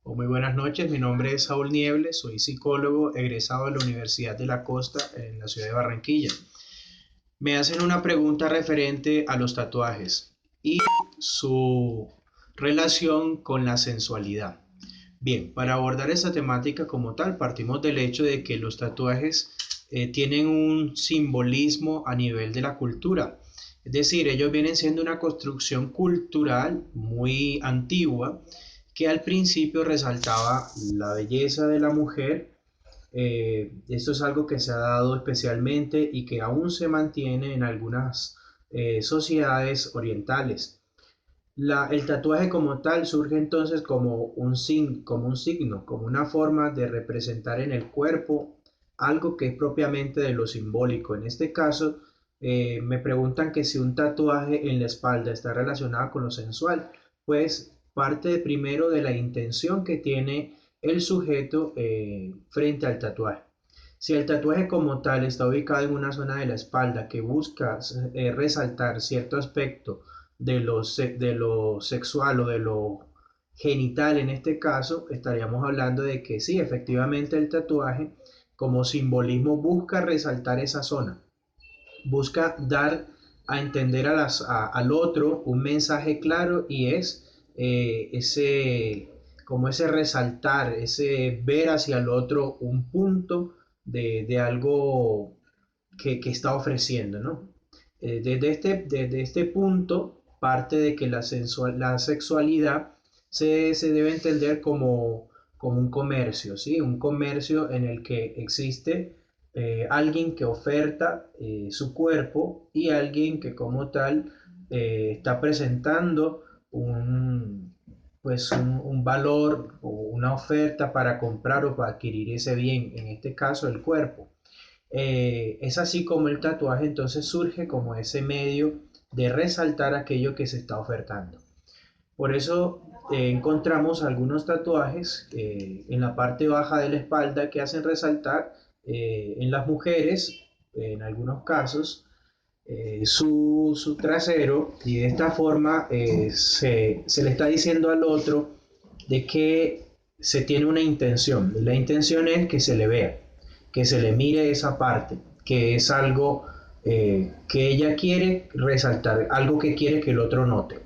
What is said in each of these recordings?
O muy buenas noches, mi nombre es Saúl Niebles, soy psicólogo egresado de la Universidad de la Costa en la ciudad de Barranquilla. Me hacen una pregunta referente a los tatuajes y su relación con la sensualidad. Bien, para abordar esta temática como tal, partimos del hecho de que los tatuajes tienen un simbolismo a nivel de la cultura. Es decir, ellos vienen siendo una construcción cultural muy antigua que al principio resaltaba la belleza de la mujer. Esto es algo que se ha dado especialmente y que aún se mantiene en algunas sociedades orientales. El tatuaje como tal surge entonces como un signo, como una forma de representar en el cuerpo algo que es propiamente de lo simbólico. En este caso, me preguntan que si un tatuaje en la espalda está relacionado con lo sensual. Pues parte primero de la intención que tiene el sujeto frente al tatuaje. Si el tatuaje como tal está ubicado en una zona de la espalda que busca resaltar cierto aspecto de lo sexual o de lo genital en este caso, estaríamos hablando de que sí, efectivamente el tatuaje como simbolismo busca resaltar esa zona, busca dar a entender al otro un mensaje claro y es como ese resaltar, ese ver hacia el otro un punto de algo que está ofreciendo, ¿no? Desde este punto parte de que la sexualidad se debe entender como un comercio, ¿sí? Un comercio en el que existe alguien que oferta su cuerpo y alguien que como tal está presentando un valor o una oferta para comprar o para adquirir ese bien, en este caso el cuerpo. Es así como el tatuaje entonces surge como ese medio de resaltar aquello que se está ofertando. Por eso encontramos algunos tatuajes en la parte baja de la espalda que hacen resaltar en las mujeres, en algunos casos, su trasero, y de esta forma se le está diciendo al otro de que se tiene una intención. La intención es que se le vea, que se le mire esa parte, que es algo que ella quiere resaltar, algo que quiere que el otro note.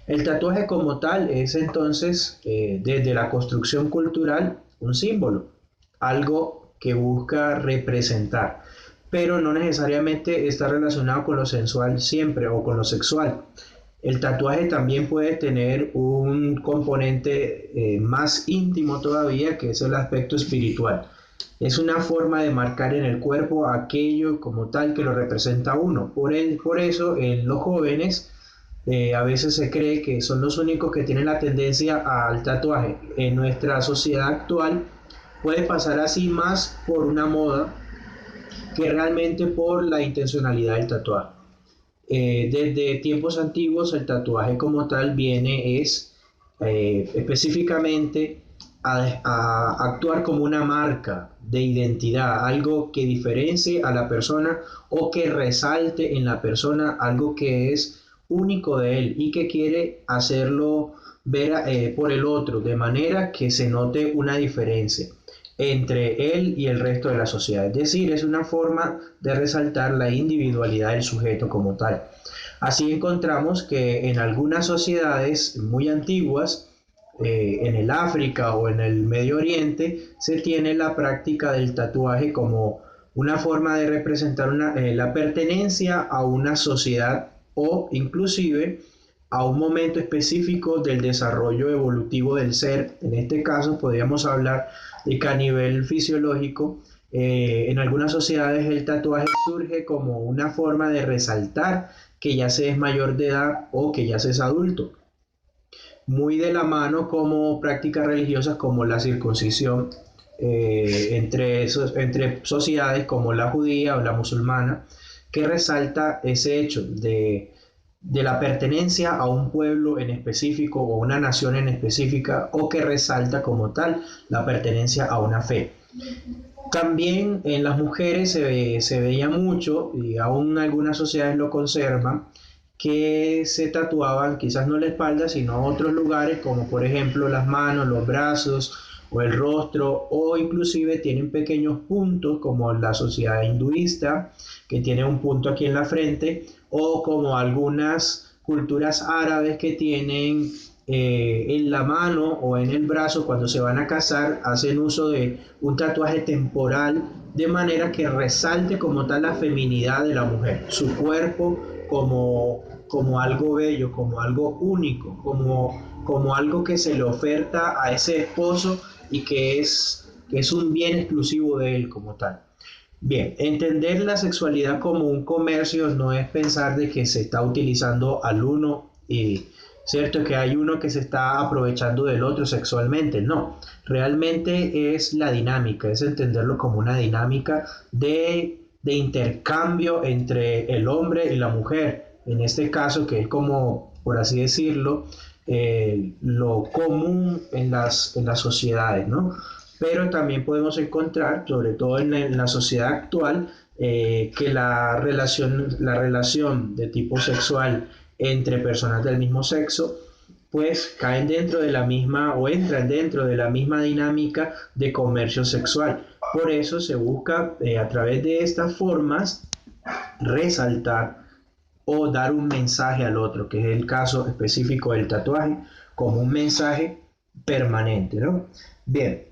El tatuaje como tal es entonces, desde la construcción cultural, un símbolo, algo que busca representar, pero no necesariamente está relacionado con lo sensual siempre o con lo sexual. El tatuaje también puede tener un componente más íntimo todavía, que es el aspecto espiritual. Es una forma de marcar en el cuerpo aquello como tal que lo representa a uno. Por eso en los jóvenes a veces se cree que son los únicos que tienen la tendencia al tatuaje. En nuestra sociedad actual puede pasar así más por una moda que realmente por la intencionalidad del tatuaje. Desde tiempos antiguos el tatuaje como tal viene específicamente a actuar como una marca de identidad, algo que diferencie a la persona o que resalte en la persona algo que es único de él y que quiere hacerlo ver por el otro, de manera que se note una diferencia entre él y el resto de la sociedad. Es decir, es una forma de resaltar la individualidad del sujeto como tal. Así encontramos que en algunas sociedades muy antiguas, en el África o en el Medio Oriente, se tiene la práctica del tatuaje como una forma de representar la pertenencia a una sociedad o inclusive a un momento específico del desarrollo evolutivo del ser. En este caso podríamos hablar de que a nivel fisiológico, en algunas sociedades el tatuaje surge como una forma de resaltar que ya se es mayor de edad o que ya se es adulto, muy de la mano como prácticas religiosas como la circuncisión, entre sociedades como la judía o la musulmana, que resalta ese hecho de la pertenencia a un pueblo en específico o una nación en específica, o que resalta como tal la pertenencia a una fe. También en las mujeres se veía mucho, y aún algunas sociedades lo conservan, que se tatuaban quizás no la espalda, sino otros lugares, como por ejemplo las manos, los brazos o el rostro, o inclusive tienen pequeños puntos, como la sociedad hinduista, que tiene un punto aquí en la frente, o como algunas culturas árabes que tienen en la mano o en el brazo, cuando se van a casar, hacen uso de un tatuaje temporal, de manera que resalte como tal la feminidad de la mujer, su cuerpo como algo bello, como algo único, como algo que se le oferta a ese esposo y que es un bien exclusivo de él como tal. Bien, entender la sexualidad como un comercio no es pensar de que se está utilizando al uno y cierto que hay uno que se está aprovechando del otro sexualmente, no, realmente es la dinámica, es entenderlo como una dinámica de intercambio entre el hombre y la mujer, en este caso que es como, por así decirlo, lo común en las sociedades, ¿no? Pero también podemos encontrar, sobre todo en la sociedad actual, que la relación de tipo sexual entre personas del mismo sexo, pues caen dentro de la misma o entran dentro de la misma dinámica de comercio sexual. Por eso se busca a través de estas formas resaltar o dar un mensaje al otro, que es el caso específico del tatuaje, como un mensaje permanente, ¿no? Bien,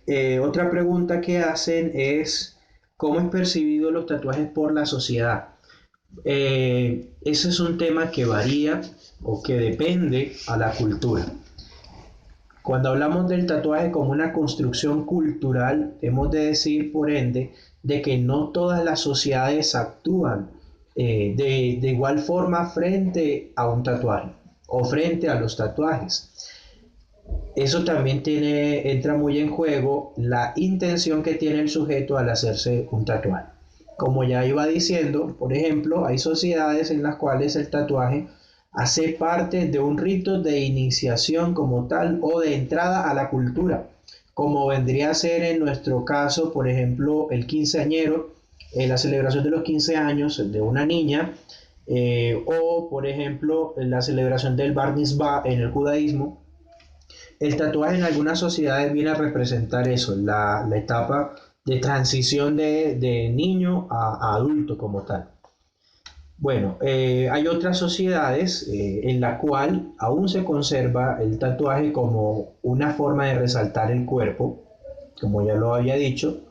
otra pregunta que hacen es, ¿cómo es percibido los tatuajes por la sociedad? Ese es un tema que varía o que depende a la cultura. Cuando hablamos del tatuaje como una construcción cultural, hemos de decir, por ende, de que no todas las sociedades actúan de igual forma frente a un tatuaje o frente a los tatuajes. Eso también entra muy en juego la intención que tiene el sujeto al hacerse un tatuaje. Como ya iba diciendo, por ejemplo, hay sociedades en las cuales el tatuaje hace parte de un rito de iniciación como tal o de entrada a la cultura, como vendría a ser en nuestro caso, por ejemplo, el quinceañero, la celebración de los 15 años de una niña, o por ejemplo, la celebración del Bar Mitzvah en el judaísmo. El tatuaje en algunas sociedades viene a representar eso, la etapa de transición de niño a adulto como tal. Bueno, hay otras sociedades en la cual aún se conserva el tatuaje como una forma de resaltar el cuerpo, como ya lo había dicho,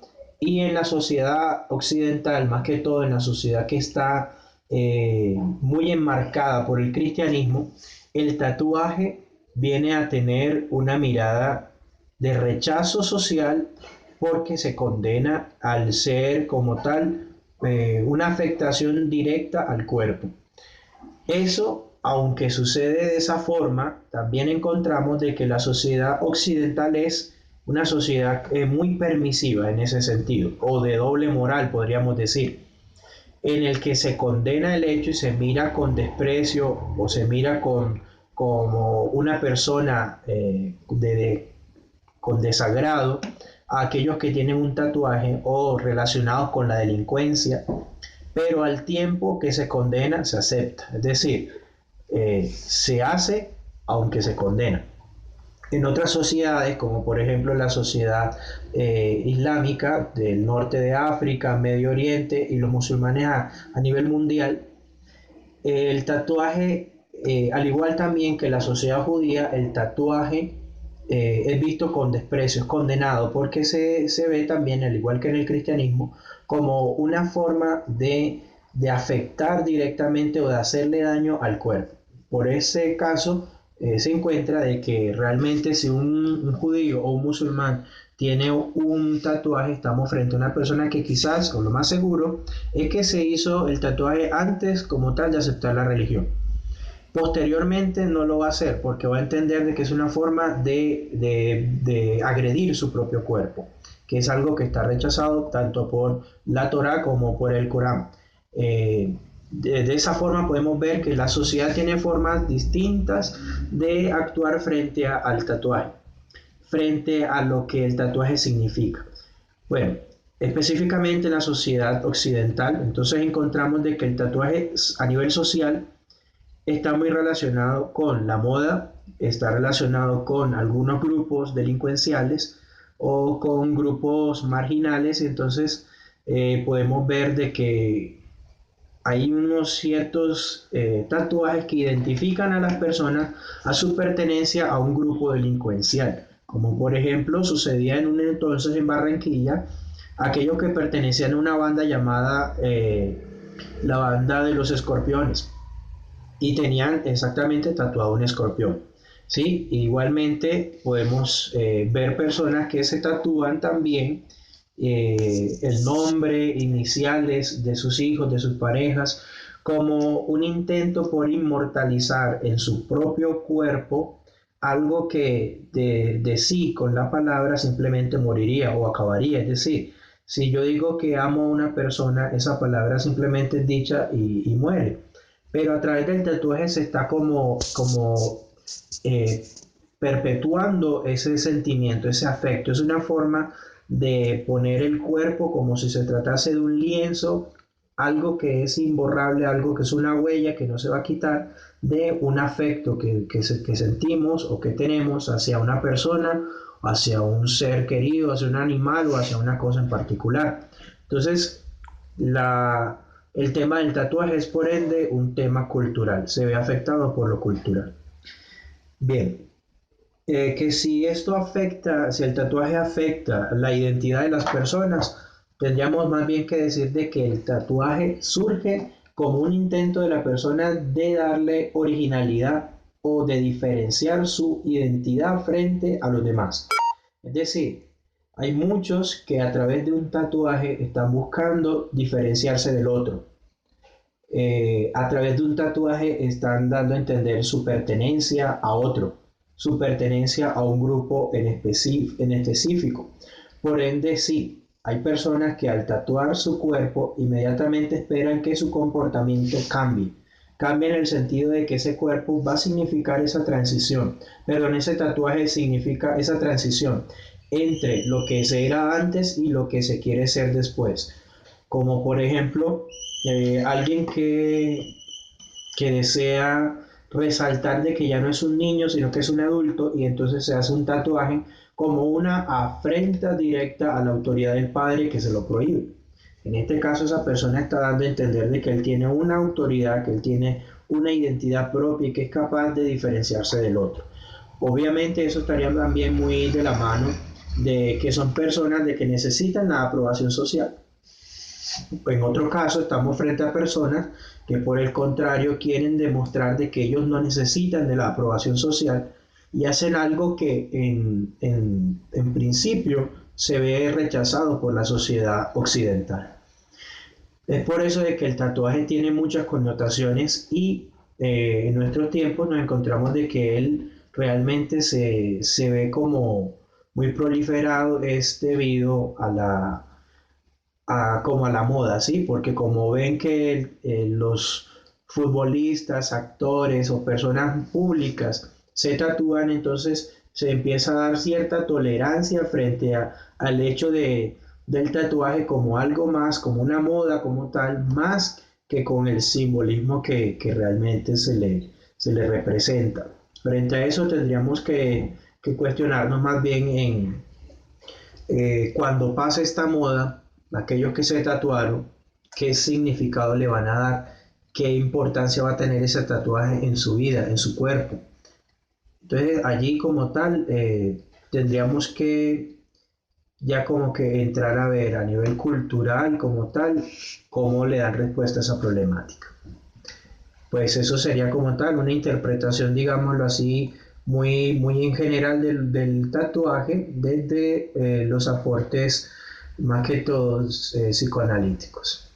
y en la sociedad occidental, más que todo en la sociedad que está muy enmarcada por el cristianismo, el tatuaje viene a tener una mirada de rechazo social porque se condena al ser como tal una afectación directa al cuerpo. Eso, aunque sucede de esa forma, también encontramos de que la sociedad occidental es una sociedad muy permisiva en ese sentido, o de doble moral, podríamos decir, en el que se condena el hecho y se mira con desprecio o se mira como una persona con desagrado a aquellos que tienen un tatuaje o relacionados con la delincuencia, pero al tiempo que se condena se acepta, es decir, se hace aunque se condena. En otras sociedades, como por ejemplo la sociedad islámica del norte de África, Medio Oriente y los musulmanes a nivel mundial, el tatuaje, al igual también que la sociedad judía, el tatuaje es visto con desprecio, es condenado, porque se ve también, al igual que en el cristianismo, como una forma de afectar directamente o de hacerle daño al cuerpo. Por ese caso, se encuentra de que realmente si un judío o un musulmán tiene un tatuaje, estamos frente a una persona que quizás, o lo más seguro, es que se hizo el tatuaje antes como tal de aceptar la religión. Posteriormente no lo va a hacer porque va a entender de que es una forma de agredir su propio cuerpo, que es algo que está rechazado tanto por la Torá como por el Corán. De esa forma podemos ver que la sociedad tiene formas distintas de actuar frente al tatuaje, frente a lo que el tatuaje significa. Bueno, específicamente en la sociedad occidental, entonces encontramos de que el tatuaje a nivel social está muy relacionado con la moda, está relacionado con algunos grupos delincuenciales o con grupos marginales. Entonces podemos ver de que hay unos ciertos tatuajes que identifican a las personas a su pertenencia a un grupo delincuencial, como por ejemplo sucedía en un entonces en Barranquilla, aquellos que pertenecían a una banda llamada la banda de los escorpiones y tenían exactamente tatuado un escorpión. ¿Sí? Igualmente podemos ver personas que se tatúan también el nombre, iniciales de sus hijos, de sus parejas, como un intento por inmortalizar en su propio cuerpo algo que de sí con la palabra simplemente moriría o acabaría. Es decir, si yo digo que amo a una persona, esa palabra simplemente es dicha y muere. Pero a través del tatuaje se está como eh, perpetuando ese sentimiento, ese afecto. Es una forma de poner el cuerpo como si se tratase de un lienzo, algo que es imborrable, algo que es una huella que no se va a quitar, de un afecto que sentimos o que tenemos hacia una persona, hacia un ser querido, hacia un animal o hacia una cosa en particular. Entonces, el tema del tatuaje es por ende un tema cultural, se ve afectado por lo cultural. Bien, que si esto afecta, si el tatuaje afecta la identidad de las personas, tendríamos más bien que decir de que el tatuaje surge como un intento de la persona de darle originalidad o de diferenciar su identidad frente a los demás. Es decir, hay muchos que a través de un tatuaje están buscando diferenciarse del otro. A través de un tatuaje están dando a entender su pertenencia a otro, su pertenencia a un grupo en específico. Por ende, sí, hay personas que al tatuar su cuerpo inmediatamente esperan que su comportamiento cambie. Cambia en el sentido de que ese cuerpo va a significar esa transición. Perdón, ese tatuaje significa esa transición entre lo que se era antes y lo que se quiere ser después. Como por ejemplo, alguien que desea resaltar de que ya no es un niño, sino que es un adulto, y entonces se hace un tatuaje como una afrenta directa a la autoridad del padre que se lo prohíbe. En este caso, esa persona está dando a entender de que él tiene una autoridad, que él tiene una identidad propia y que es capaz de diferenciarse del otro. Obviamente eso estaría también muy de la mano de que son personas de que necesitan la aprobación social. En otro caso, estamos frente a personas que por el contrario quieren demostrar de que ellos no necesitan de la aprobación social y hacen algo que en principio se ve rechazado por la sociedad occidental. Es por eso de que el tatuaje tiene muchas connotaciones y en nuestros tiempos nos encontramos de que él realmente se ve como muy proliferado, es debido como a la moda, ¿sí? Porque como ven que los futbolistas, actores o personas públicas se tatúan, entonces se empieza a dar cierta tolerancia frente al hecho del tatuaje como algo más, como una moda como tal, más que con el simbolismo que realmente se le representa. Frente a eso tendríamos que cuestionarnos más bien en cuando pase esta moda, aquellos que se tatuaron, qué significado le van a dar, qué importancia va a tener ese tatuaje en su vida, en su cuerpo. Entonces allí como tal tendríamos que ya como que entrar a ver a nivel cultural como tal cómo le dan respuesta a esa problemática. Pues eso sería como tal una interpretación, digámoslo así, muy en general del tatuaje desde los aportes más que todos psicoanalíticos.